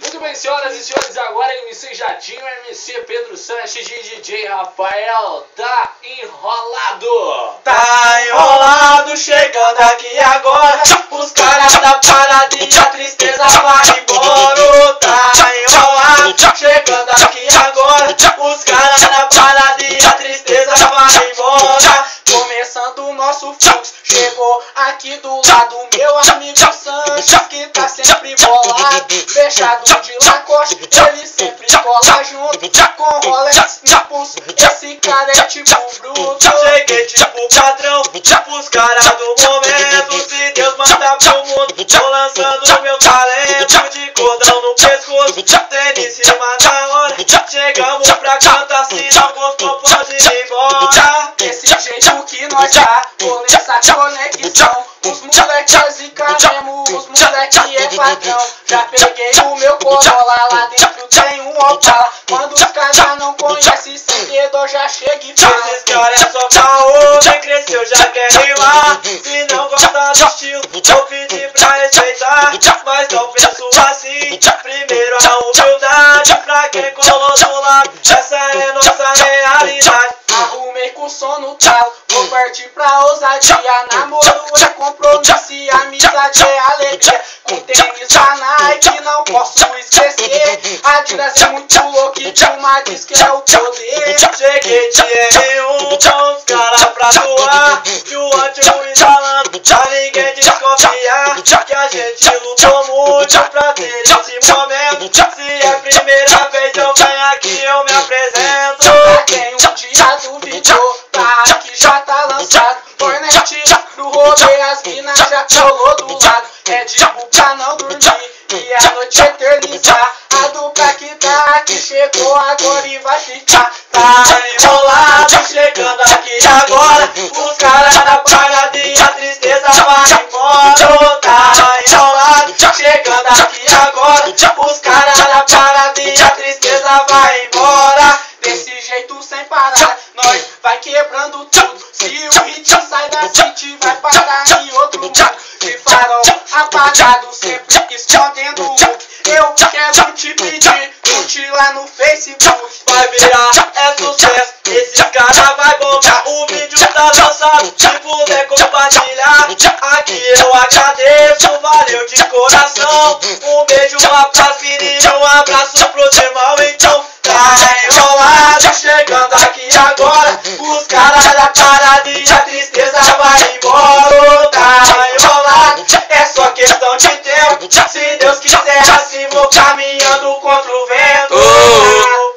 Muito bem, senhoras e senhores, agora MC Jadinho, MC Pedro Sanches e DJ Rafael tá enrolado. Tá enrolado, chegando aqui agora. Os caras da paradinha, a tristeza vai embora. Tá enrolado, chegando aqui agora. Os caras da paradinha, a tristeza vai embora. Começando o nosso fluxo, chegou aqui do lado meu amigo Sanches, que tá sempre bolado, fechado de Lacoste, ele sempre cola junto, com Rolex no pulso, esse cara é tipo bruto. Cheguei tipo padrão, tipo os caras do momento, se Deus mandar pro mundo, tô lançando meu talento, de cordão no pescoço, tênis em cima da hora, chegamos pra cantar, se não gostou pode ir embora. Desse jeito que nós tá, com essa conexão, os moleque é zica mesmo, os moleque é padrão. Já peguei o meu Corolla, lá dentro tem um Opala. Quando os caras não conhecem segredo, já chega e fala: esses caras é só caô, quem cresceu já quer rimar. Se não gosta do estilo, vou pedir pra respeitar, mas não penso assim. Primeiro a humildade, pra quem colou do lado, essa é nossa realidade. Arrumei com o som no talo, vou partir pra ousadia. Namoro é compromisso e amizade é alegria. Com tênis da Nike não posso esquecer. Adidas é muito louco e Dilma diz que é o poder. Cheguei de R1 com os caras pra doar, e o ótimo instalando pra ninguém desconfiar, que a gente lutou muito pra ter esse momento. Se é a primeira vez eu venho aqui eu me apresento. Pra quem um dia duvidou, tá aqui já tá lançado. Hornet no rolê, as minas já colou do lado. É tipo pra não dormir e a noite eternizar. A dupla que tá aqui chegou agora e vai ficar. Tá enrolado, chegando aqui agora. Os caras da paradinha, a tristeza vai embora. Tá enrolado, chegando aqui agora. Os caras da paradinha, a tristeza vai embora. Desse jeito sem parar, nós vai quebrando tudo. Se o hit sai da city, vai parar em outro mundo. De farol apagado, sempre escondendo o look. Eu quero te pedir, curte lá no Facebook. Vai virar, é sucesso, esse cara vai bombar. O vídeo tá lançado, se puder compartilhar, aqui eu agradeço, valeu de coração. Um beijo lá pras meninas, um abraço pro irmão. Então tá enrolado, chegando aqui agora. Os caras da paradinha, a tristeza vai embora. Tá enrolado, é só questão de tempo. Se Deus quiser assim vou caminhando contra o vento.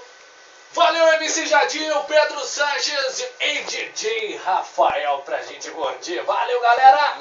Valeu, MC Jadinho, Pedro Sanches e DJ Rafael pra gente curtir. Valeu, galera!